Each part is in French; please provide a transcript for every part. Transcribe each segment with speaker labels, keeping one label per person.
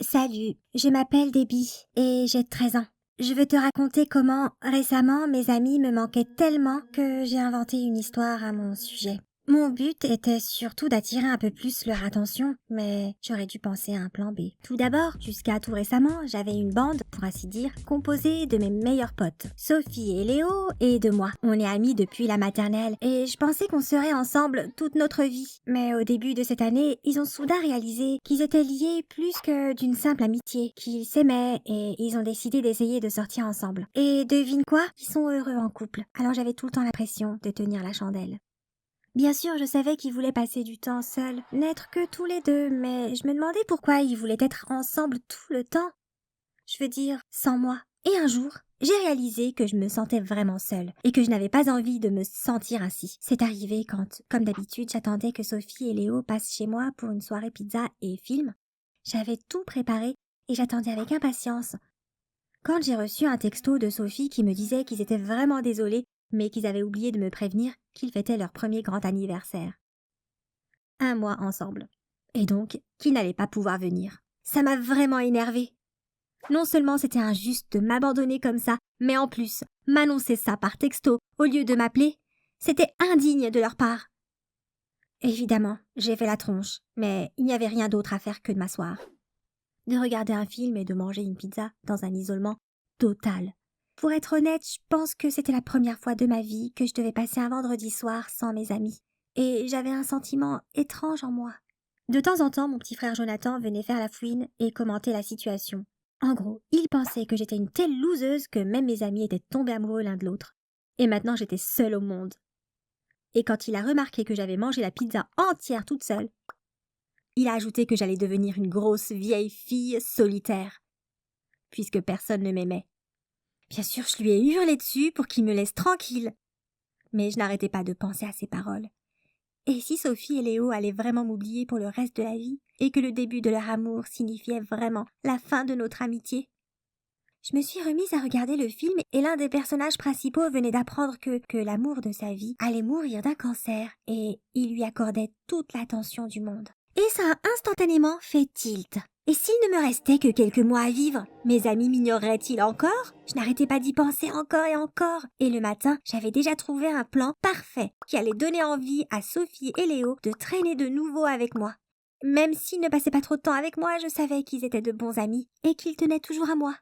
Speaker 1: Salut, je m'appelle Debbie et j'ai 13 ans. Je veux te raconter comment, récemment, mes amis me manquaient tellement que j'ai inventé une histoire à mon sujet. Mon but était surtout d'attirer un peu plus leur attention, mais j'aurais dû penser à un plan B. Tout d'abord, jusqu'à tout récemment, j'avais une bande, pour ainsi dire, composée de mes meilleurs potes, Sophie et Léo, et de moi. On est amis depuis la maternelle, et je pensais qu'on serait ensemble toute notre vie. Mais au début de cette année, ils ont soudain réalisé qu'ils étaient liés plus que d'une simple amitié, qu'ils s'aimaient, et ils ont décidé d'essayer de sortir ensemble. Et devine quoi? Ils sont heureux en couple. Alors j'avais tout le temps l'impression de tenir la chandelle. Bien sûr, je savais qu'ils voulaient passer du temps seuls, n'être que tous les deux, mais je me demandais pourquoi ils voulaient être ensemble tout le temps. Je veux dire, sans moi. Et un jour, j'ai réalisé que je me sentais vraiment seule et que je n'avais pas envie de me sentir ainsi. C'est arrivé quand, comme d'habitude, j'attendais que Sophie et Léo passent chez moi pour une soirée pizza et film. J'avais tout préparé et j'attendais avec impatience. Quand j'ai reçu un texto de Sophie qui me disait qu'ils étaient vraiment désolés, mais qu'ils avaient oublié de me prévenir qu'ils fêtaient leur premier grand anniversaire. Un mois ensemble. Et donc, qu'ils n'allaient pas pouvoir venir. Ça m'a vraiment énervée. Non seulement c'était injuste de m'abandonner comme ça, mais en plus, m'annoncer ça par texto au lieu de m'appeler, c'était indigne de leur part. Évidemment, j'ai fait la tronche, mais il n'y avait rien d'autre à faire que de m'asseoir. De regarder un film et de manger une pizza dans un isolement total. Pour être honnête, je pense que c'était la première fois de ma vie que je devais passer un vendredi soir sans mes amis. Et j'avais un sentiment étrange en moi. De temps en temps, mon petit frère Jonathan venait faire la fouine et commenter la situation. En gros, il pensait que j'étais une telle loseuse que même mes amis étaient tombés amoureux l'un de l'autre. Et maintenant, j'étais seule au monde. Et quand il a remarqué que j'avais mangé la pizza entière toute seule, il a ajouté que j'allais devenir une grosse vieille fille solitaire, puisque personne ne m'aimait. Bien sûr, je lui ai hurlé dessus pour qu'il me laisse tranquille. Mais je n'arrêtais pas de penser à ses paroles. Et si Sophie et Léo allaient vraiment m'oublier pour le reste de la vie, et que le début de leur amour signifiait vraiment la fin de notre amitié? Je me suis remise à regarder le film et l'un des personnages principaux venait d'apprendre que l'amour de sa vie allait mourir d'un cancer et il lui accordait toute l'attention du monde. Et ça a instantanément fait tilt. Et s'il ne me restait que quelques mois à vivre, mes amis m'ignoreraient-ils encore? Je n'arrêtais pas d'y penser encore et encore. Et le matin, j'avais déjà trouvé un plan parfait qui allait donner envie à Sophie et Léo de traîner de nouveau avec moi. Même s'ils ne passaient pas trop de temps avec moi, je savais qu'ils étaient de bons amis et qu'ils tenaient toujours à moi.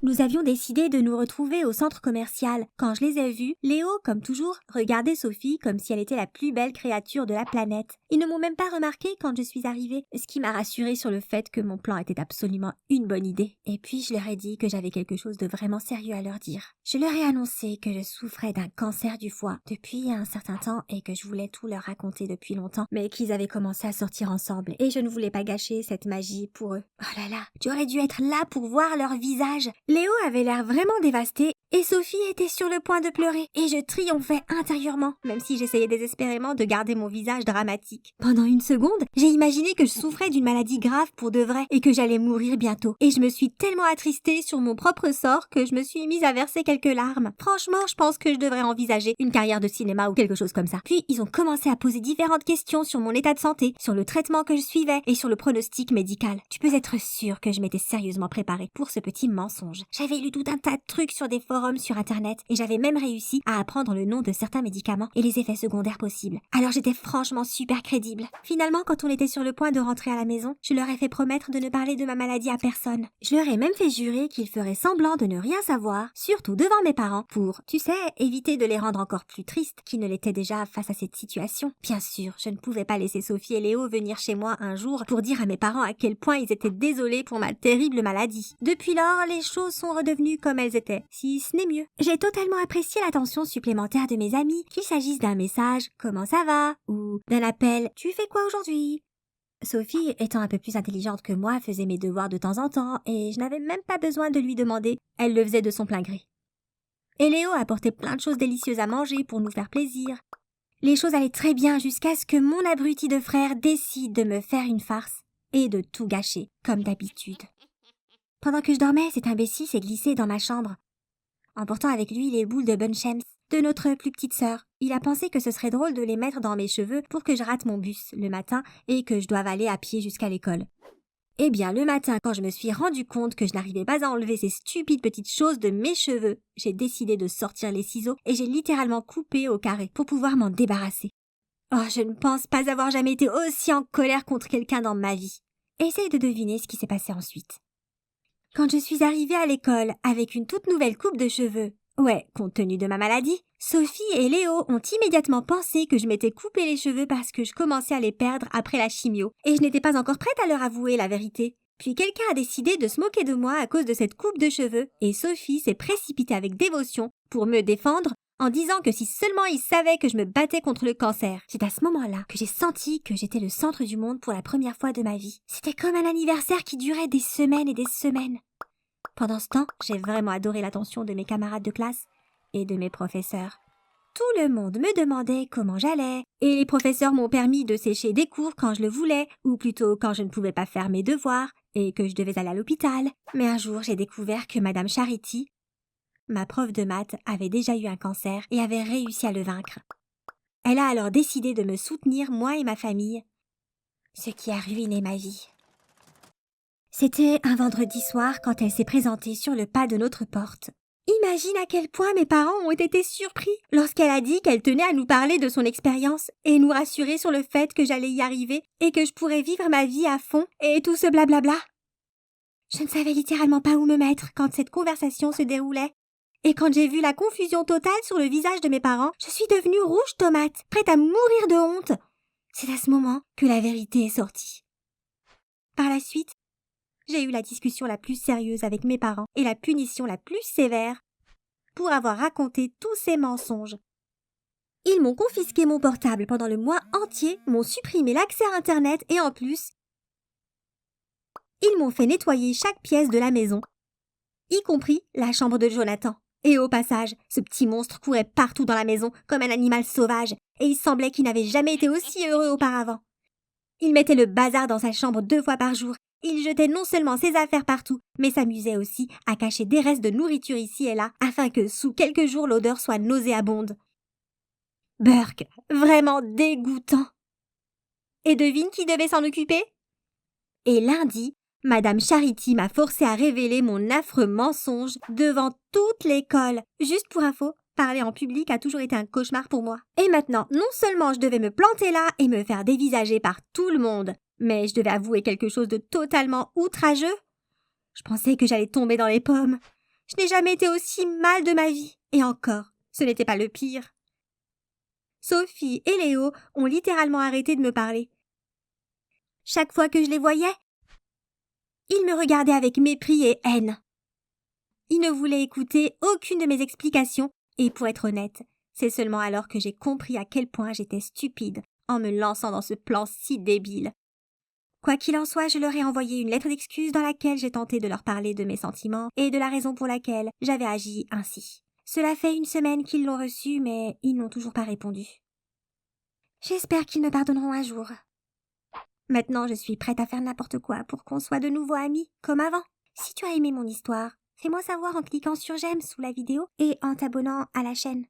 Speaker 1: Nous avions décidé de nous retrouver au centre commercial. Quand je les ai vus, Léo, comme toujours, regardait Sophie comme si elle était la plus belle créature de la planète. Ils ne m'ont même pas remarqué quand je suis arrivée, ce qui m'a rassurée sur le fait que mon plan était absolument une bonne idée. Et puis je leur ai dit que j'avais quelque chose de vraiment sérieux à leur dire. Je leur ai annoncé que je souffrais d'un cancer du foie depuis un certain temps et que je voulais tout leur raconter depuis longtemps, mais qu'ils avaient commencé à sortir ensemble et je ne voulais pas gâcher cette magie pour eux. Oh là là, j'aurais dû être là pour voir leur visage. Léo avait l'air vraiment dévasté et Sophie était sur le point de pleurer et je triomphais intérieurement, même si j'essayais désespérément de garder mon visage dramatique. Pendant une seconde, j'ai imaginé que je souffrais d'une maladie grave pour de vrai et que j'allais mourir bientôt. Et je me suis tellement attristée sur mon propre sort que je me suis mise à verser quelques larmes. Franchement, je pense que je devrais envisager une carrière de cinéma ou quelque chose comme ça. Puis, ils ont commencé à poser différentes questions sur mon état de santé, sur le traitement que je suivais et sur le pronostic médical. Tu peux être sûr que je m'étais sérieusement préparée pour ce petit mensonge. J'avais lu tout un tas de trucs sur des forums sur internet et j'avais même réussi à apprendre le nom de certains médicaments et les effets secondaires possibles. Alors j'étais franchement super crédible. Finalement, quand on était sur le point de rentrer à la maison, je leur ai fait promettre de ne parler de ma maladie à personne. Je leur ai même fait jurer qu'ils feraient semblant de ne rien savoir, surtout devant mes parents, pour, tu sais, éviter de les rendre encore plus tristes qu'ils ne l'étaient déjà face à cette situation. Bien sûr, je ne pouvais pas laisser Sophie et Léo venir chez moi un jour pour dire à mes parents à quel point ils étaient désolés pour ma terrible maladie. Depuis lors, les choses sont redevenues comme elles étaient, si ce n'est mieux. J'ai totalement apprécié l'attention supplémentaire de mes amis, qu'il s'agisse d'un message « Comment ça va ?» ou d'un appel « Tu fais quoi aujourd'hui ?» Sophie, étant un peu plus intelligente que moi, faisait mes devoirs de temps en temps et je n'avais même pas besoin de lui demander, elle le faisait de son plein gré. Et Léo apportait plein de choses délicieuses à manger pour nous faire plaisir. Les choses allaient très bien jusqu'à ce que mon abruti de frère décide de me faire une farce et de tout gâcher, comme d'habitude. Pendant que je dormais, cet imbécile s'est glissé dans ma chambre, emportant avec lui les boules de Bunchems, de notre plus petite sœur. Il a pensé que ce serait drôle de les mettre dans mes cheveux pour que je rate mon bus le matin et que je doive aller à pied jusqu'à l'école. Eh bien, le matin, quand je me suis rendu compte que je n'arrivais pas à enlever ces stupides petites choses de mes cheveux, j'ai décidé de sortir les ciseaux et j'ai littéralement coupé au carré pour pouvoir m'en débarrasser. Oh, je ne pense pas avoir jamais été aussi en colère contre quelqu'un dans ma vie. Essaye de deviner ce qui s'est passé ensuite. Quand je suis arrivée à l'école avec une toute nouvelle coupe de cheveux, ouais, compte tenu de ma maladie, Sophie et Léo ont immédiatement pensé que je m'étais coupé les cheveux parce que je commençais à les perdre après la chimio, et je n'étais pas encore prête à leur avouer la vérité. Puis quelqu'un a décidé de se moquer de moi à cause de cette coupe de cheveux, et Sophie s'est précipitée avec dévotion pour me défendre en disant que si seulement ils savaient que je me battais contre le cancer. C'est à ce moment-là que j'ai senti que j'étais le centre du monde pour la première fois de ma vie. C'était comme un anniversaire qui durait des semaines et des semaines. Pendant ce temps, j'ai vraiment adoré l'attention de mes camarades de classe et de mes professeurs. Tout le monde me demandait comment j'allais, et les professeurs m'ont permis de sécher des cours quand je le voulais, ou plutôt quand je ne pouvais pas faire mes devoirs et que je devais aller à l'hôpital. Mais un jour, j'ai découvert que Madame Charity, ma prof de maths, avait déjà eu un cancer et avait réussi à le vaincre. Elle a alors décidé de me soutenir, moi et ma famille, ce qui a ruiné ma vie. C'était un vendredi soir quand elle s'est présentée sur le pas de notre porte. Imagine à quel point mes parents ont été surpris lorsqu'elle a dit qu'elle tenait à nous parler de son expérience et nous rassurer sur le fait que j'allais y arriver et que je pourrais vivre ma vie à fond et tout ce blablabla. Je ne savais littéralement pas où me mettre quand cette conversation se déroulait. Et quand j'ai vu la confusion totale sur le visage de mes parents, je suis devenue rouge tomate, prête à mourir de honte. C'est à ce moment que la vérité est sortie. Par la suite, j'ai eu la discussion la plus sérieuse avec mes parents et la punition la plus sévère pour avoir raconté tous ces mensonges. Ils m'ont confisqué mon portable pendant le mois entier, m'ont supprimé l'accès à Internet et en plus, ils m'ont fait nettoyer chaque pièce de la maison, y compris la chambre de Jonathan. Et au passage, ce petit monstre courait partout dans la maison comme un animal sauvage et il semblait qu'il n'avait jamais été aussi heureux auparavant. Il mettait le bazar dans sa chambre 2 fois par jour. Il jetait non seulement ses affaires partout, mais s'amusait aussi à cacher des restes de nourriture ici et là, afin que sous quelques jours l'odeur soit nauséabonde. Burke, vraiment dégoûtant. Et devine qui devait s'en occuper? Et lundi, Madame Charity m'a forcé à révéler mon affreux mensonge devant toute l'école. Juste pour info, parler en public a toujours été un cauchemar pour moi. Et maintenant, non seulement je devais me planter là et me faire dévisager par tout le monde, mais je devais avouer quelque chose de totalement outrageux. Je pensais que j'allais tomber dans les pommes. Je n'ai jamais été aussi mal de ma vie. Et encore, ce n'était pas le pire. Sophie et Léo ont littéralement arrêté de me parler. Chaque fois que je les voyais, ils me regardaient avec mépris et haine. Ils ne voulaient écouter aucune de mes explications, et pour être honnête, c'est seulement alors que j'ai compris à quel point j'étais stupide en me lançant dans ce plan si débile. Quoi qu'il en soit, je leur ai envoyé une lettre d'excuse dans laquelle j'ai tenté de leur parler de mes sentiments et de la raison pour laquelle j'avais agi ainsi. Cela fait 1 semaine qu'ils l'ont reçue, mais ils n'ont toujours pas répondu. J'espère qu'ils me pardonneront un jour. Maintenant, je suis prête à faire n'importe quoi pour qu'on soit de nouveau amis, comme avant. Si tu as aimé mon histoire, fais-moi savoir en cliquant sur j'aime sous la vidéo et en t'abonnant à la chaîne.